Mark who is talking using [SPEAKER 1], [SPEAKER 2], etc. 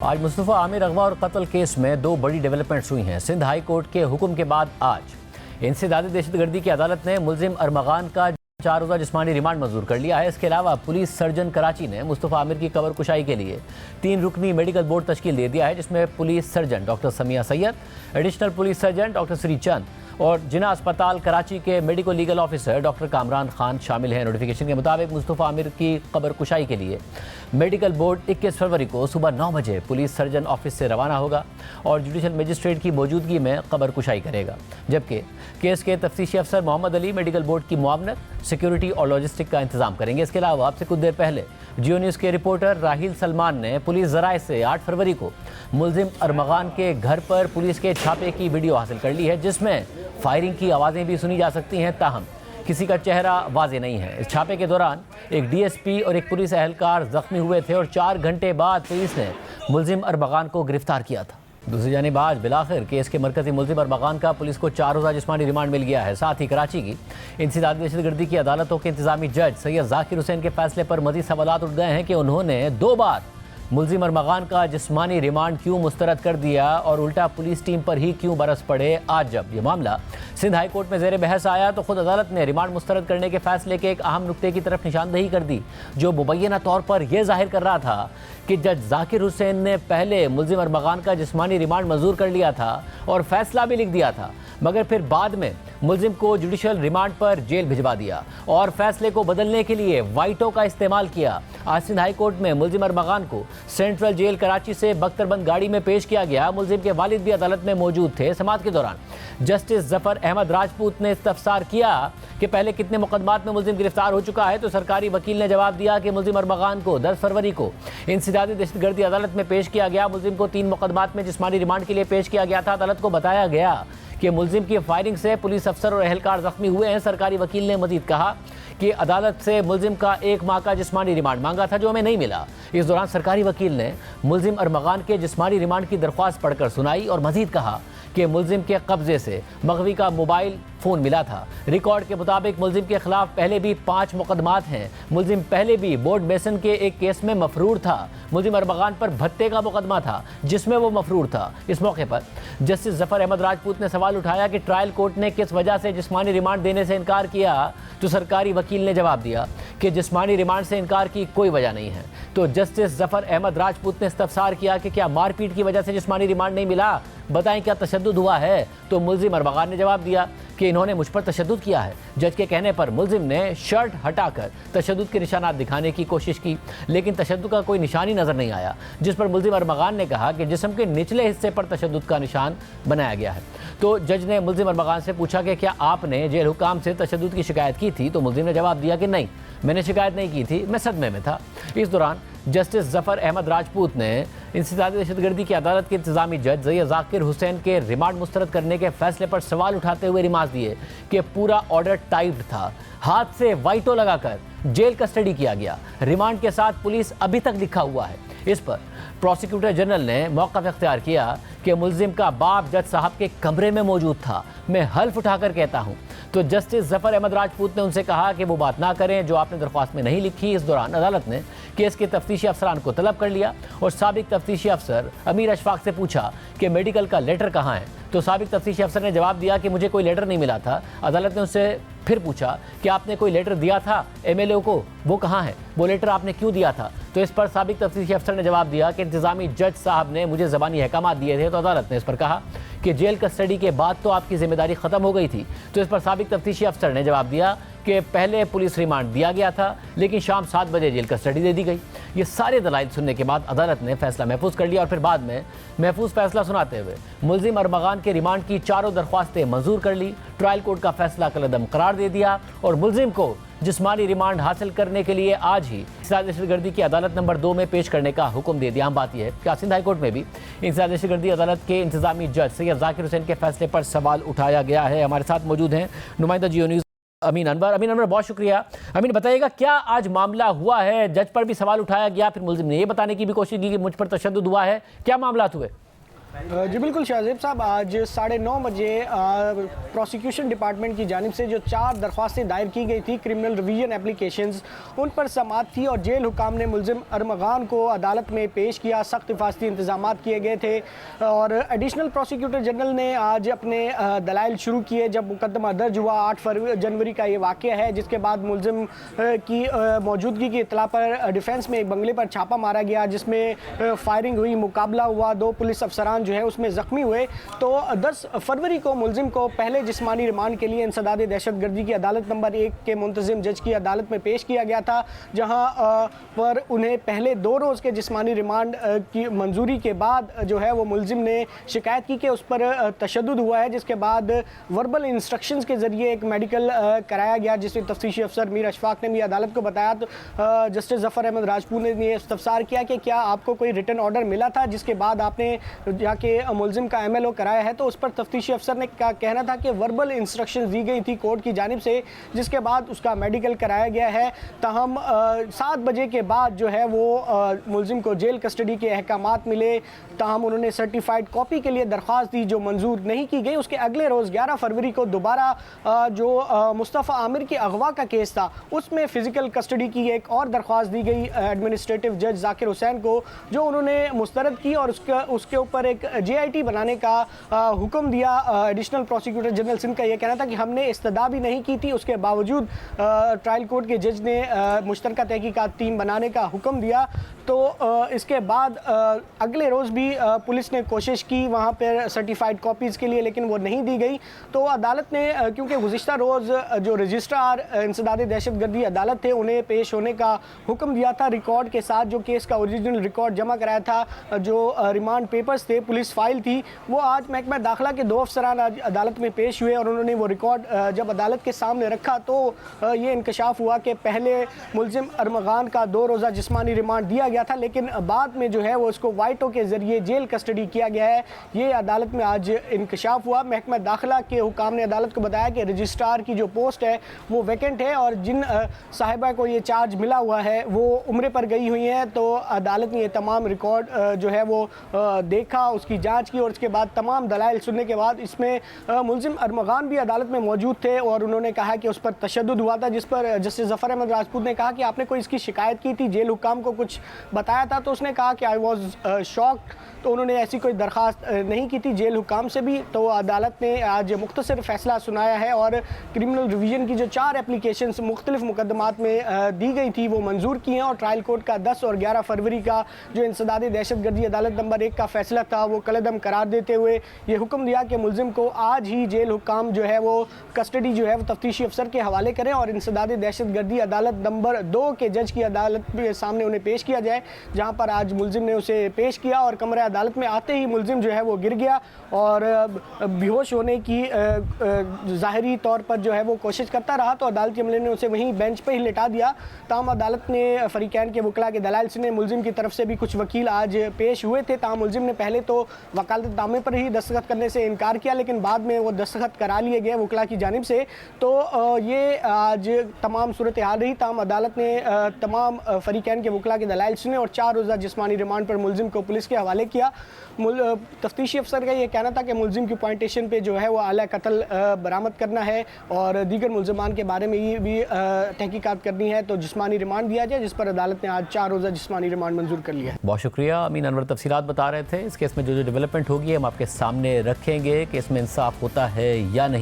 [SPEAKER 1] आज मुस्तफ़ा आमिर अगवा और कत्ल केस में दो बड़ी डेवलपमेंट्स हुई हैं। सिंध हाई कोर्ट के हुक्म के बाद आज इंसदादी दहशतगर्दी की अदालत ने मुलजिम अरमगान का 4 रोज़ा जिस्मानी रिमांड मंजूर कर लिया है। इसके अलावा पुलिस सर्जन कराची ने मुस्तफ़ा आमिर की कबर कुशाई के लिए 3 रुकनी मेडिकल बोर्ड तश्कील दे दिया है, जिसमें police surgeon doctor Samiya Syed, additional police surgeon doctor Shri Chand और जिना अस्पताल कराची के medico legal officer doctor Kamran Khan शामिल हैं। नोटिफिकेशन के मुताबिक मुस्तफ़ा आमिर की कबर कुशाई के लिए मेडिकल बोर्ड 21 फरवरी को सुबह 9 बजे पुलिस सर्जन ऑफिस से रवाना होगा और जुडिशल मजिस्ट्रेट की मौजूदगी में कबर कुशाई करेगा, जबकि केस के तफ्तीशी अफसर मोहम्मद अली मेडिकल बोर्ड की मुआवनत, सिक्योरिटी और लॉजिस्टिक का इंतजाम करेंगे। इसके अलावा अब से कुछ देर पहले जियो न्यूज़ के रिपोर्टर राहिल सलमान ने पुलिस ज़राए से 8 फरवरी को मुलजिम अरमगान के घर पर पुलिस के छापे की वीडियो हासिल कर ली है, जिसमें फायरिंग की आवाज़ें भी सुनी जा सकती हैं, ताहम किसी का चेहरा वाज़े नहीं है। इस छापे के दौरान एक डीएसपी और एक पुलिस एहलकार जख्मी हुए थे और 4 घंटे बाद पुलिस ने मुलजिम अरमगान को गिरफ्तार किया था। दूसरी जानिब आज बिलाखिर केस के मरकज़ी मुलजिम अरमगान का पुलिस को 4 रोज़ा जिस्मानी रिमांड मिल गया है। साथ ही कराची की इंसदादी दहशतगर्दी की अदालतों के इंतजामी जज सैयद जाकिर हुसैन के फैसले पर मज़ीद सवालात उठ गए हैं कि उन्होंने 2 बार मुलजिम अरमगान का जिस्मानी रिमांड क्यों मुस्तरद कर दिया और उल्टा पुलिस टीम पर ही क्यों बरस पड़े। आज जब ये मामला सिंध हाई कोर्ट में ज़ेर बहस आया तो खुद अदालत ने रिमांड मुस्तरद करने के फैसले के एक अहम नुक्ते की तरफ निशानदही कर दी, जो मुबैना तौर पर यह जाहिर कर रहा था कि जज जाकिर हुसैन ने पहले मुलजिम अरमगान का जिस्मानी रिमांड मंजूर कर लिया था और फैसला भी लिख दिया था, मगर फिर बाद में मुलजिम को जुडिशल रिमांड पर जेल भिजवा दिया और फैसले को बदलने के लिए वाइटो का इस्तेमाल किया। आज सिंध हाई कोर्ट में मुलजिम अरमगान को सेंट्रल जेल कराची से बख्तरबंद गाड़ी में पेश किया गया। मुलजिम के वालिद भी अदालत में मौजूद थे। समाअत के दौरान जस्टिस जफर अहमद राजपूत ने इस्तफसार किया कि पहले कितने मुकदमात में मुलजिम गिरफ्तार हो चुका है, तो सरकारी वकील ने जवाब दिया कि मुलजिम अरमगान को 10 फरवरी को इंसदादी दहशतगर्दी अदालत में पेश किया गया। मुलजिम को 3 मुकदमात में जिस्मानी रिमांड के लिए पेश किया गया था। अदालत को बताया गया कि मुलजिम की फायरिंग से पुलिस अफसर और एहलकार जख्मी हुए हैं। सरकारी वकील ने मजीद कहा कि अदालत से मुलजिम का 1 माह का जिस्मानी रिमांड मांगा था, जो हमें नहीं मिला। इस दौरान सरकारी वकील ने मुलजिम अरमगान के जिस्मानी रिमांड की दरख्वास्त पढ़कर सुनाई और मजीद कहा कि मुलजिम के कब्जे से मगवी का मोबाइल फ़ोन मिला था। रिकॉर्ड के मुताबिक मुलजिम के खिलाफ पहले भी 5 मुकदमात हैं। मुलजिम पहले भी बोर्ड बेसन के एक केस में मफरूर था। मुलजिम अरमगान पर भत्ते का मुकदमा था जिसमें वो मफरूर था। इस मौके पर जस्टिस जफर अहमद राजपूत ने सवाल उठाया कि ट्रायल कोर्ट ने किस वजह से जिस्मानी रिमांड देने से इनकार किया, तो सरकारी वकील ने जवाब दिया कि जिस्मानी रिमांड से इनकार की कोई वजह नहीं है। तो जस्टिस जफर अहमद राजपूत ने इस्तफसार किया कि क्या मारपीट की वजह से जिस्मानी रिमांड नहीं मिला, बताएं क्या तशद्दुद हुआ है। तो मुलजिम अरमगान ने जवाब दिया कि इन्होंने मुझ पर तशद्दुद किया है। जज के कहने पर मुलजिम ने शर्ट हटाकर तशद्दुद के निशानात दिखाने की कोशिश की, लेकिन तशद्दुद का कोई निशान ही नजर नहीं आया, जिस पर मुलजिम अरमगान ने कहा कि जिस्म के निचले हिस्से पर तशद्दुद का निशान बनाया गया है। तो जज ने मुलजिम अरमगान से पूछा कि क्या आपने जेल हुकाम से तशद्दुद की शिकायत की थी, तो मुलजिम ने जवाब दिया कि नहीं, मैंने शिकायत नहीं की थी, मैं सदमे में था। इस दौरान जस्टिस जफर अहमद राजपूत ने इंसदादी दहशतगर्दी की अदालत के इंतजामी जज सैयद जाकिर हुसैन के रिमांड मुस्तरद करने के फैसले पर सवाल उठाते हुए रिमार्क दिए कि पूरा ऑर्डर टाइप्ड था, हाथ से वाइटो लगाकर जेल कस्टडी किया गया, रिमांड के साथ पुलिस अभी तक लिखा हुआ है। इस पर प्रोसिक्यूटर जनरल ने मौक़िफ़ इख्तियार किया कि मुलजिम का बाप जज साहब के कमरे में मौजूद था, मैं हल्फ उठाकर कहता हूँ। तो जस्टिस जफर अहमद राजपूत ने उनसे कहा कि वो बात ना करें जो आपने दरख्वास्त में नहीं लिखी। इस दौरान अदालत ने केस के तफ्तीशी अफसरान को तलब कर लिया और साबिक तफ्तीशी अफसर अमीर अशफाक से पूछा कि मेडिकल का लेटर कहाँ है, तो साबिक तफ्तीशी अफसर ने जवाब दिया कि मुझे कोई लेटर नहीं मिला था। अदालत ने उससे फिर पूछा कि आपने कोई लेटर दिया था एमएलए को, वो कहाँ है, वो लेटर आपने क्यों दिया था, तो इस पर साबिक तफ्तीशी अफसर ने जवाब दिया कि इंतजामी जज साहब ने मुझे ज़बानी अहकामात दिए थे। तो अदालत ने इस पर कहा कि जेल कस्टडी के बाद तो आपकी जिम्मेदारी ख़त्म हो गई थी। तो इस पर साबिक तफ्तीशी अफसर ने जवाब दिया कि पहले पुलिस रिमांड दिया गया था, लेकिन शाम 7 बजे जेल कस्टडी दे दी गई। ये सारे दलाइल सुनने के बाद अदालत ने फैसला महफूज कर लिया और फिर बाद में महफूज फैसला सुनाते हुए मुलजिम अरमगान के रिमांड की 4 दरख्वास्तें मंजूर कर ली। ट्रायल कोर्ट का फैसला कलअदम करार दे दिया और मुलजिम को जिस्मानी रिमांड हासिल करने के लिए आज ही इंसदादी दहशतगर्दी की अदालत नंबर 2 में पेश करने का हुक्म दे दिया। हम बात यह है कि सिंध हाई कोर्ट में भी इंसदादी दहशतगर्दी अदालत के इंतजामी जज सैयद जाकिर हुसैन के फैसले पर सवाल उठाया गया है। हमारे साथ मौजूद हैं नुमाइंदा जियो न्यूज़ अमीन अनवर। अमीन अनवर, बहुत शुक्रिया। अमीन, बताइएगा क्या आज मामला हुआ है? जज पर भी सवाल उठाया गया, फिर मुलजिम ने ये बताने की भी कोशिश की कि मुझ पर तशद्दुद हुआ है, क्या मामला हुए?
[SPEAKER 2] जी बिल्कुल शाहजेब साहब, आज 9:30 बजे प्रोसिक्यूशन डिपार्टमेंट की जानिब से जो 4 दरख्वास्तें दायर की गई थी क्रिमिनल रिवीजन एप्लीकेशंस, उन पर समाअत थी और जेल हुकाम ने मुलजिम अरमगान को अदालत में पेश किया। सख्त हिफाजती इंतजाम किए गए थे और एडिशनल प्रोसिक्यूटर जनरल ने आज अपने दलाइल शुरू किए। जब मुकदमा दर्ज हुआ 8 जनवरी का ये वाक़या है, जिसके बाद मुलजिम की मौजूदगी की इत्तला पर डिफेंस में एक बंगले पर छापा मारा गया, जिसमें फायरिंग हुई, मुकाबला हुआ, 2 पुलिस अफसरान जो है उसमें ज़ख्मी हुए। तो 10 फरवरी को मुलजिम को पहले जिस्मानी रिमांड के लिए इंसदाद दहशतगर्दी की अदालत नंबर 1 के मुंतज़िम जज की अदालत में पेश किया गया था, जहां पर उन्हें पहले 2 रोज़ के जिस्मानी रिमांड की मंजूरी के बाद जो है वो मुलजिम ने शिकायत की कि उस पर तशद्दुद हुआ है, जिसके बाद वर्बल इंस्ट्रक्शंस के ज़रिए एक मेडिकल कराया गया, जिसमें तफ्तीशी अफसर मीर अशफाक ने भी अदालत को बताया। तो जस्टिस ज़फ़र अहमद राजपूत ने ये इस्तफसार किया कि क्या आपको कोई रिटन ऑर्डर मिला था जिसके बाद आपने जाके मुलजिम का MLO कराया है। तो उस पर तफ्तीशी अफसर ने क्या कहना था कि वर्बल इंस्ट्रक्शंस दी गई थी कोर्ट की जानिब से, जिसके बाद उसका मेडिकल कराया गया है। ताहम 7 बजे के बाद जो है वो मुलजिम को जेल कस्टडी के अहकामात मिले। ताहम उन्होंने सर्टिफाइड कॉपी के लिए दरख्वास्त दी जो मंजूर नहीं की गई। उसके अगले रोज़ 11 फरवरी को दोबारा जो मुस्तफ़ा आमिर के अगवा का केस था, उसमें फ़िज़िकल कस्टडी की एक और दरख्वास्त दी गई एडमिनिस्ट्रेटिव जज जाकिर हुसैन को, जो उन्होंने मुस्तरद की और उसके ऊपर एक JIT बनाने का हुक्म दिया। एडिशनल प्रोसिक्यूटर जनरल सिंध का यह कहना था कि हमने इस्तदा भी नहीं की थी, उसके बावजूद ट्रायल कोर्ट के जज ने मुश्तरका तहकीकात टीम बनाने का हुक्म दिया। तो इसके बाद अगले रोज़ भी पुलिस ने कोशिश की वहाँ पर सर्टिफाइड कॉपीज़ के लिए, लेकिन वो नहीं दी गई। तो अदालत ने क्योंकि गुज़िश्ता रोज़ जो रजिस्ट्रार इंसदाद दहशतगर्दी अदालत थे उन्हें पेश होने का हुक्म दिया था रिकॉर्ड के साथ, जो केस का ओरिजिनल रिकॉर्ड जमा कराया था, जो रिमांड पेपर्स थे, पुलिस फाइल थी, वो आज महकमा दाखिला के 2 अफसरान आज अदालत में पेश हुए और उन्होंने वो रिकॉर्ड जब अदालत के सामने रखा तो ये इंकशाफ हुआ कि पहले मुलजिम अरमगान का 2 रोज़ा जिस्मानी रिमांड दिया गया था, लेकिन बाद में जो है वो उसको वाइटो के ज़रिए जेल कस्टडी किया गया है। ये अदालत में आज इंकशाफ हुआ। महकमा दाखिला के हुकाम ने अदालत को बताया कि रजिस्ट्रार की जो पोस्ट है वो वैकेंट है और जिन साहिबा को ये चार्ज मिला हुआ है वो उम्रे पर गई हुई हैं। तो अदालत ने ये तमाम रिकॉर्ड जो है वो देखा, उसकी जांच की और उसके बाद तमाम दलाइल सुनने के बाद इसमें मुलजिम अरमगान भी अदालत में मौजूद थे और उन्होंने कहा कि उस पर तशद्दुद हुआ था, जिस पर जस्टिस ज़फ़र अहमद राजपूत ने कहा कि आपने कोई इसकी शिकायत की थी, जेल हुकाम को कुछ बताया था? तो उसने कहा कि आई वॉज शॉक्ड। तो उन्होंने ऐसी कोई दरख्वास्त नहीं की थी जेल हुकाम से भी। तो अदालत ने आज मुख्तसर फ़ैसला सुनाया है और क्रिमिनल रिवीजन की जो 4 एप्लीकेशंस मुख्तलिफ मुकदमात में दी गई थी वो मंजूर की हैं और ट्रायल कोर्ट का 10 और 11 फरवरी का जो इंसदाद दहशतगर्दी अदालत नंबर 1 का फ़ैसला था वो कलअदम करार देते हुए ये हुक्म दिया कि मुलजिम को आज ही जेल हुकाम जो है वो कस्टडी जो है वो तफ्तीशी अफसर के हवाले करें और इंसदाद दहशतगर्दी अदालत नंबर 2 के जज की अदालत के सामने उन्हें पेश किया जाए, जहाँ पर आज मुलजिम ने उसे पेश किया और कमरे अदालत में आते ही मुलजिम जो है वो गिर गया और बेहोश होने की ज़ाहिरी तौर पर जो है वो कोशिश करता रहा। तो अदालती अमले ने उसे वहीं बेंच पर ही लिटा दिया। ताहम अदालत ने फ़रीक़ैन के वकला के दलाइल सुने। मुलजिम की तरफ से भी कुछ वकील आज पेश हुए थे। ताहम मुलजिम ने पहले तो वकालतनामे पर ही दस्तखत करने से इनकार किया, लेकिन बाद में वो दस्तखत करा लिए गए वकला की जानिब से। तो ये आज तमाम सूरत हाल रही। ताहम अदालत ने तमाम फ़रीक़ैन के वकला के दलाइल सुने और 4 रोज़ा जिस्मानी रिमांड पर मुलजिम को पुलिस के हवाले किया। तफ्तीशी अफसर का ये कहना था कि मुलजिम की पॉइंटेशन पे जो है वो आला कत्ल बरामद करना है और दीगर मुलजमान के बारे में ये भी तहकीकात करनी है, तो जिस्मानी रिमांड दिया जाए, जिस पर अदालत ने आज 4 रोज़ा जिस्मानी रिमांड मंजूर कर लिया है।
[SPEAKER 1] बहुत शुक्रिया अमीन अनवर, तफसीलात बता रहे थे। इस केस में जो डेवलपमेंट होगी हम आपके सामने रखेंगे कि इसमें इंसाफ होता है या नहीं।